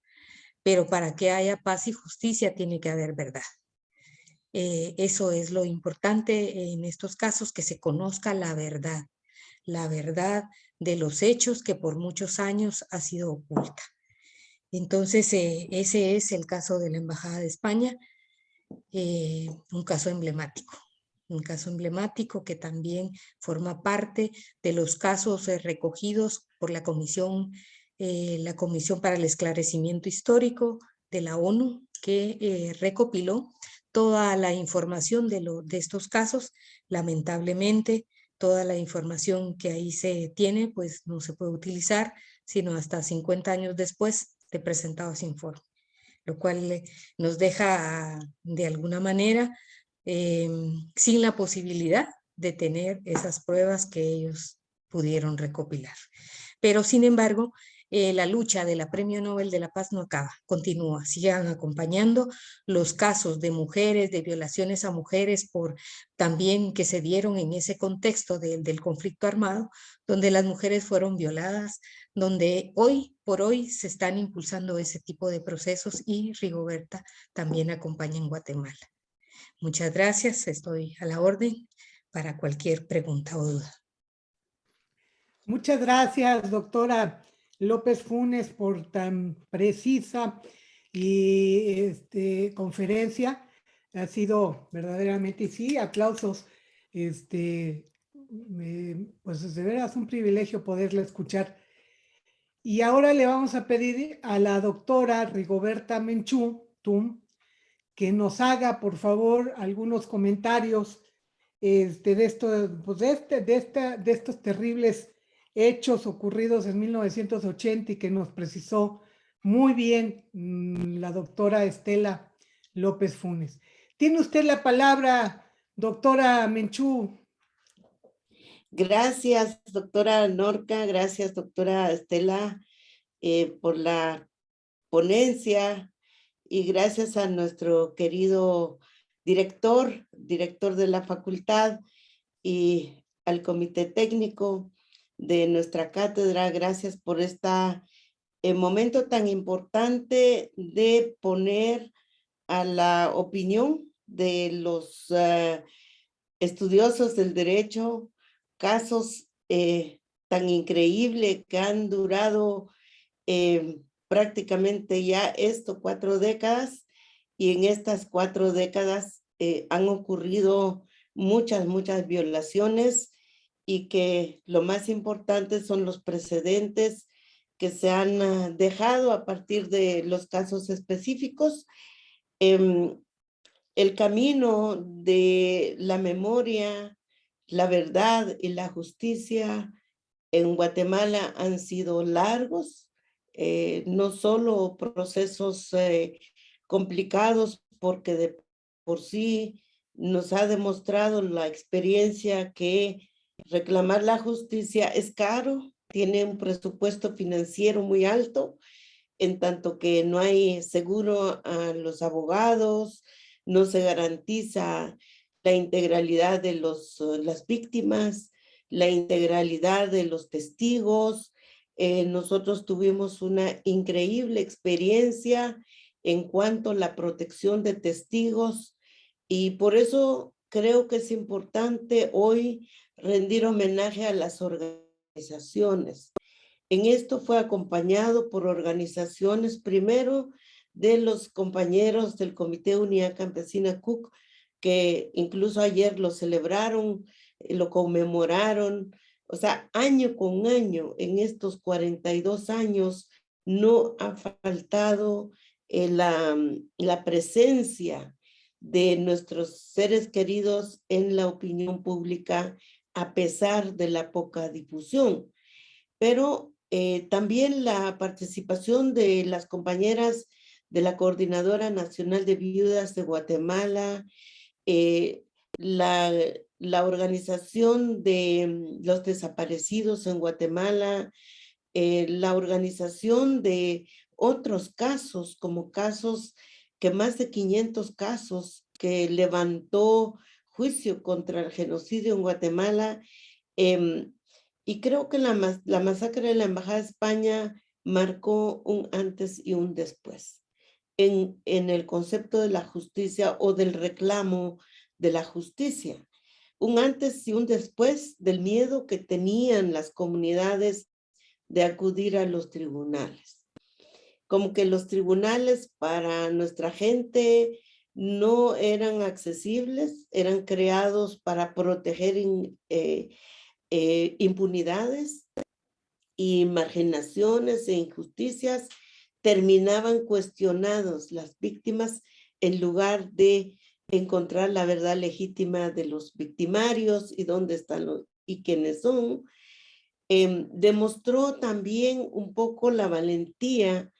Pero para que haya paz y justicia tiene que haber verdad. Eso es lo importante en estos casos, que se conozca la verdad de los hechos que por muchos años ha sido oculta. Entonces, ese es el caso de la Embajada de España, un caso emblemático que también forma parte de los casos recogidos por la Comisión para el Esclarecimiento Histórico de la ONU, que recopiló toda la información de estos casos. Lamentablemente, toda la información que ahí se tiene, pues no se puede utilizar, sino hasta 50 años después de presentado ese informe, lo cual nos deja de alguna manera sin la posibilidad de tener esas pruebas que ellos pudieron recopilar. Pero sin embargo, la lucha de la Premio Nobel de la Paz no acaba, continúa. Sigan acompañando los casos de mujeres, de violaciones a mujeres también que se dieron en ese contexto del conflicto armado, donde las mujeres fueron violadas, donde hoy por hoy se están impulsando ese tipo de procesos, y Rigoberta también acompaña en Guatemala. Muchas gracias, estoy a la orden para cualquier pregunta o duda. Muchas gracias, doctora López Funes, por tan precisa y conferencia. Ha sido verdaderamente, y sí, aplausos. Pues de veras un privilegio poderla escuchar. Y ahora le vamos a pedir a la doctora Rigoberta Menchú Tum que nos haga, por favor, algunos comentarios de estos terribles hechos ocurridos en 1980 y que nos precisó muy bien la doctora Estela López Funes. Tiene usted la palabra, doctora Menchú. Gracias, doctora Norca, gracias, doctora Estela, por la ponencia, y gracias a nuestro querido director de la facultad, y al comité técnico de nuestra cátedra. Gracias por este momento tan importante de poner a la opinión de los estudiosos del derecho casos tan increíbles que han durado prácticamente ya 4 décadas, y en estas 4 décadas han ocurrido muchas violaciones, y que lo más importante son los precedentes que se han dejado a partir de los casos específicos. El camino de la memoria, la verdad y la justicia en Guatemala han sido largos, no solo procesos complicados, porque de por sí nos ha demostrado la experiencia que reclamar la justicia es caro, tiene un presupuesto financiero muy alto, en tanto que no hay seguro a los abogados, no se garantiza la integralidad de las víctimas, la integralidad de los testigos. Nosotros tuvimos una increíble experiencia en cuanto a la protección de testigos, y por eso creo que es importante hoy rendir homenaje a las organizaciones organizaciones. En esto fue acompañado por organizaciones, primero de los compañeros del Comité Unidad Campesina CUC, que incluso ayer lo celebraron, lo conmemoraron. O sea, año con año, en estos 42 años, no ha faltado la presencia de nuestros seres queridos en la opinión pública, a pesar de la poca difusión. Pero también la participación de las compañeras de la Coordinadora Nacional de Viudas de Guatemala, la organización de los desaparecidos en Guatemala, la organización de otros casos, como casos que más de 500 casos que levantó juicio contra el genocidio en Guatemala. Y creo que la masacre de la Embajada de España marcó un antes y un después en el concepto de la justicia o del reclamo de la justicia. Un antes y un después del miedo que tenían las comunidades de acudir a los tribunales. Como que los tribunales para nuestra gente no eran accesibles, eran creados para proteger impunidades y marginaciones e injusticias. Terminaban cuestionados las víctimas en lugar de encontrar la verdad legítima de los victimarios y dónde están y quiénes son. Demostró también un poco la valentía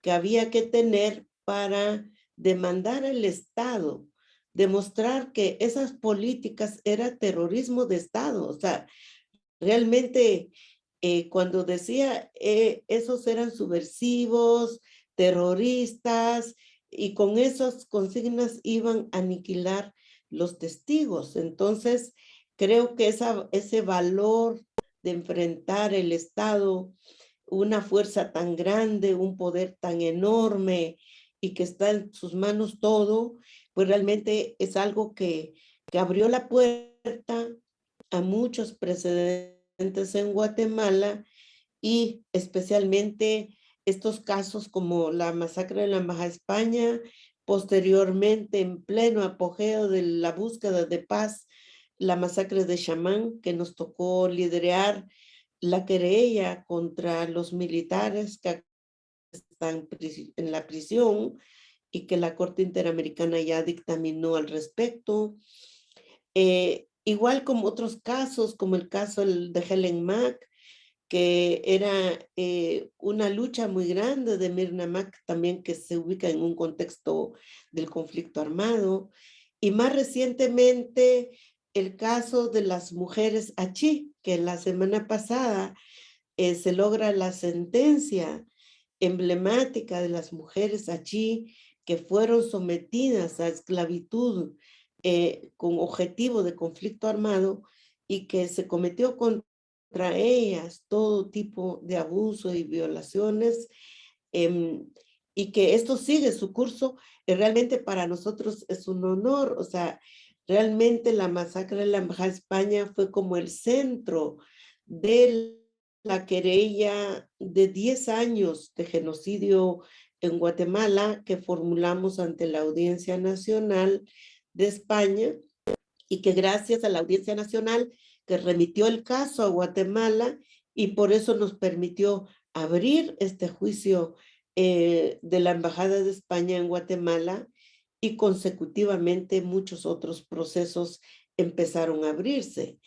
que había que tener para demandar al Estado, demostrar que esas políticas era terrorismo de Estado. O sea, realmente cuando decía esos eran subversivos, terroristas, y con esas consignas iban a aniquilar los testigos. Entonces, creo que ese valor de enfrentar el Estado, una fuerza tan grande, un poder tan enorme y que está en sus manos todo, pues realmente es algo que abrió la puerta a muchos precedentes en Guatemala, y especialmente estos casos como la masacre de la Embajada de España, posteriormente en pleno apogeo de la búsqueda de paz, la masacre de Chamán, que nos tocó liderar la querella contra los militares que están en la prisión y que la Corte Interamericana ya dictaminó al respecto. Igual como otros casos, como el caso de Helen Mack, que era una lucha muy grande de Mirna Mack, también que se ubica en un contexto del conflicto armado. Y más recientemente, el caso de las mujeres Achí, que la semana pasada se logra la sentencia emblemática de las mujeres Achí que fueron sometidas a esclavitud con objetivo de conflicto armado, y que se cometió contra ellas todo tipo de abuso y violaciones, y que esto sigue su curso. Realmente para nosotros es un honor. O sea, realmente la masacre de la Embajada de España fue como el centro de la querella de 10 años de genocidio en Guatemala que formulamos ante la Audiencia Nacional de España, y que gracias a la Audiencia Nacional que remitió el caso a Guatemala, y por eso nos permitió abrir este juicio de la Embajada de España en Guatemala, y consecutivamente muchos otros procesos empezaron a abrirse.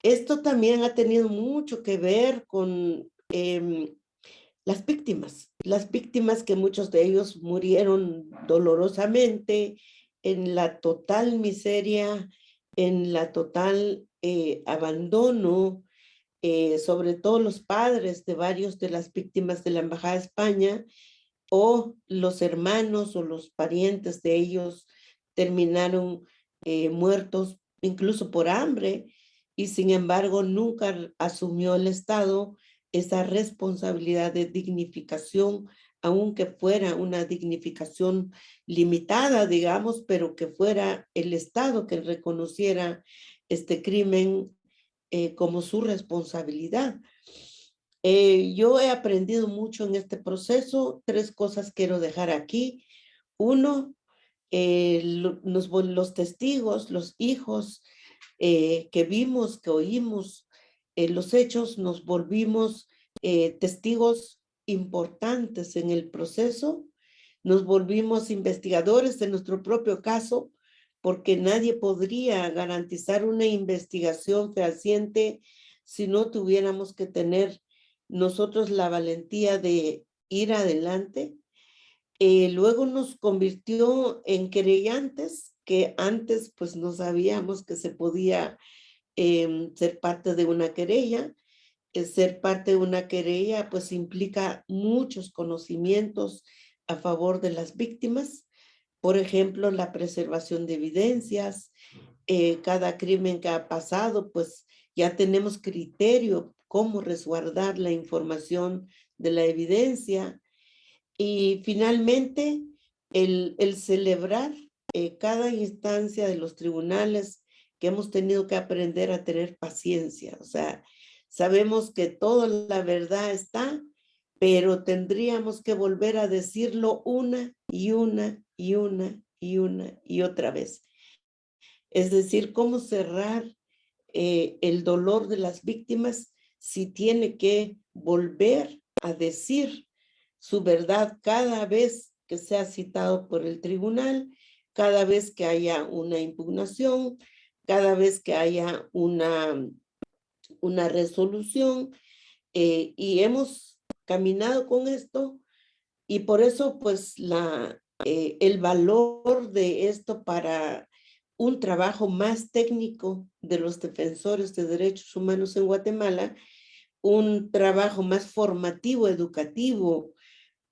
Esto también ha tenido mucho que ver con las víctimas que muchos de ellos murieron dolorosamente en la total miseria, en la total abandono, sobre todo los padres de varios de las víctimas de la Embajada de España, o los hermanos o los parientes de ellos terminaron muertos incluso por hambre, y sin embargo nunca asumió el Estado esa responsabilidad de dignificación, aunque fuera una dignificación limitada, digamos, pero que fuera el Estado que reconociera este crimen como su responsabilidad. Yo he aprendido mucho en este proceso. 3 cosas quiero dejar aquí. 1, los testigos, los hijos que vimos, que oímos los hechos, nos volvimos testigos importantes en el proceso, nos volvimos investigadores de nuestro propio caso, porque nadie podría garantizar una investigación fehaciente si no tuviéramos que tener nosotros la valentía de ir adelante. Luego nos convirtió en querellantes, que antes pues no sabíamos que se podía ser parte de una querella. Ser parte de una querella pues implica muchos conocimientos a favor de las víctimas. Por ejemplo, la preservación de evidencias. Cada crimen que ha pasado, pues ya tenemos criterio cómo resguardar la información de la evidencia. Y finalmente, el celebrar cada instancia de los tribunales, que hemos tenido que aprender a tener paciencia. O sea, sabemos que toda la verdad está, pero tendríamos que volver a decirlo una y una y una y una y otra vez. Es decir, cómo cerrar el dolor de las víctimas si tiene que volver a decir su verdad cada vez que sea citado por el tribunal, cada vez que haya una impugnación, cada vez que haya una resolución. Y hemos caminado con esto, y por eso pues el valor de esto para un trabajo más técnico de los defensores de derechos humanos en Guatemala, un trabajo más formativo, educativo,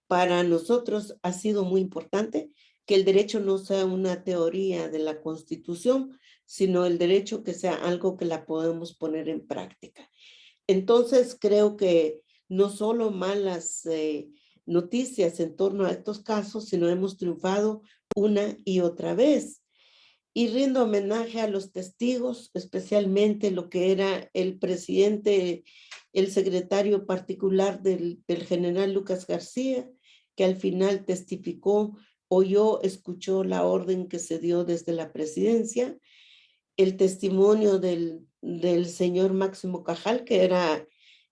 para nosotros ha sido muy importante que el derecho no sea una teoría de la Constitución, sino el derecho que sea algo que la podemos poner en práctica. Entonces, creo que no solo malas noticias en torno a estos casos, sino hemos triunfado una y otra vez. Y rindo homenaje a los testigos, especialmente lo que era el presidente, el secretario particular del general Lucas García, que al final testificó, oyó, escuchó la orden que se dio desde la presidencia, el testimonio del señor Máximo Cajal, que era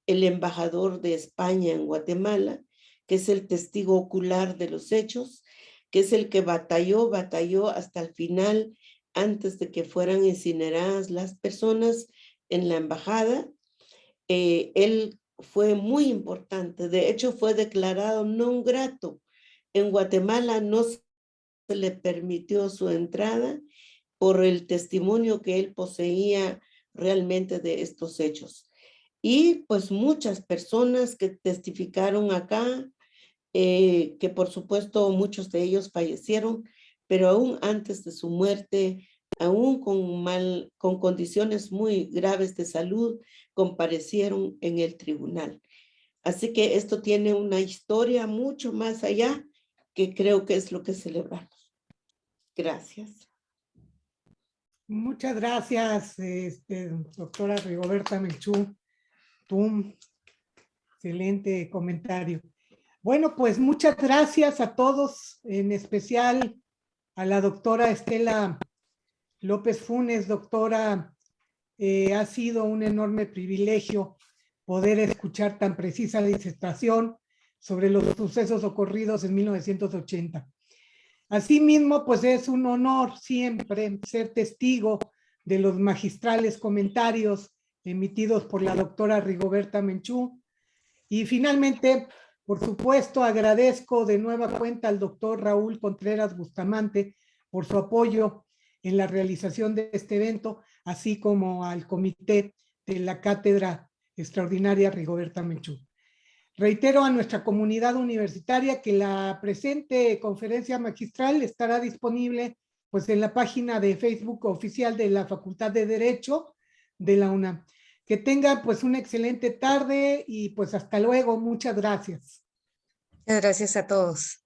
el embajador de España en Guatemala, que es el testigo ocular de los hechos, que es el que batalló hasta el final, antes de que fueran incineradas las personas en la embajada. Él fue muy importante, de hecho fue declarado non grato. En Guatemala no se le permitió su entrada por el testimonio que él poseía realmente de estos hechos. Y pues muchas personas que testificaron acá, que por supuesto muchos de ellos fallecieron, pero aún antes de su muerte, aún con condiciones muy graves de salud, comparecieron en el tribunal. Así que esto tiene una historia mucho más allá, que creo que es lo que celebramos. Gracias. Muchas gracias, doctora Rigoberta Menchú. Tu excelente comentario. Bueno, pues muchas gracias a todos, en especial a la doctora Estela López Funes. Doctora, ha sido un enorme privilegio poder escuchar tan precisa disertación sobre los sucesos ocurridos en 1980. Asimismo, pues es un honor siempre ser testigo de los magistrales comentarios emitidos por la doctora Rigoberta Menchú. Y finalmente, por supuesto, agradezco de nueva cuenta al doctor Raúl Contreras Bustamante por su apoyo en la realización de este evento, así como al comité de la Cátedra Extraordinaria Rigoberta Menchú. Reitero a nuestra comunidad universitaria que la presente conferencia magistral estará disponible pues en la página de Facebook oficial de la Facultad de Derecho de la UNAM. Que tengan pues una excelente tarde y pues hasta luego. Muchas gracias. Muchas gracias a todos.